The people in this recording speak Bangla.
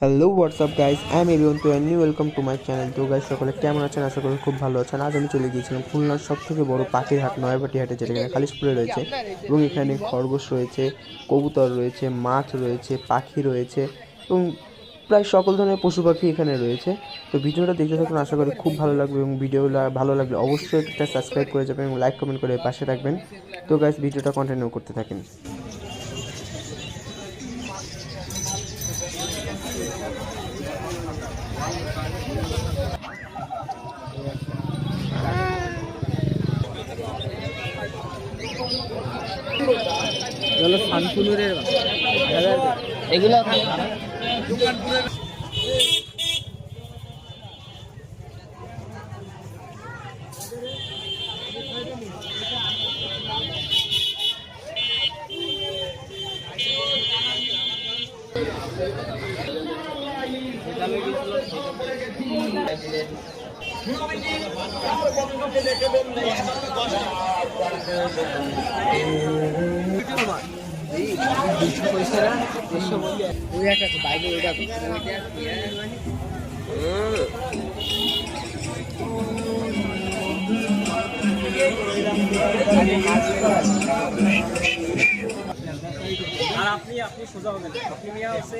Hello WhatsApp guys, I am Aryan two and welcome to my channel. তো গাইস, সকলে কেমন আছেন? আশা করি খুব ভালো আছেন। আজ আমি চলে গিয়েছিলাম খুলনার সবথেকে বড় পাখির হাট নয়াবাটি হাটে, যেটা কিনা খালিশপুরে রয়েছে। এবং এখানে খরগোশ রয়েছে, কবুতর রয়েছে, মাছ রয়েছে, পাখি রয়েছে এবং প্রায় সকল ধরনের পশু পাখি এখানে রয়েছে। তো ভিডিওটা দেখতে থাকুন, আশা করি খুব ভালো লাগবে। এবং ভিডিও ভালো লাগলে অবশ্যই একটা সাবস্ক্রাইব করে যাবেন এবং লাইক কমেন্ট করে পাশে রাখবেন। তো গাইস, ভিডিওটা কন্টিনিউ করতে থাকেন। এগুলো আর আপনি সোজা হবেন, আপনি মিয়া হচ্ছে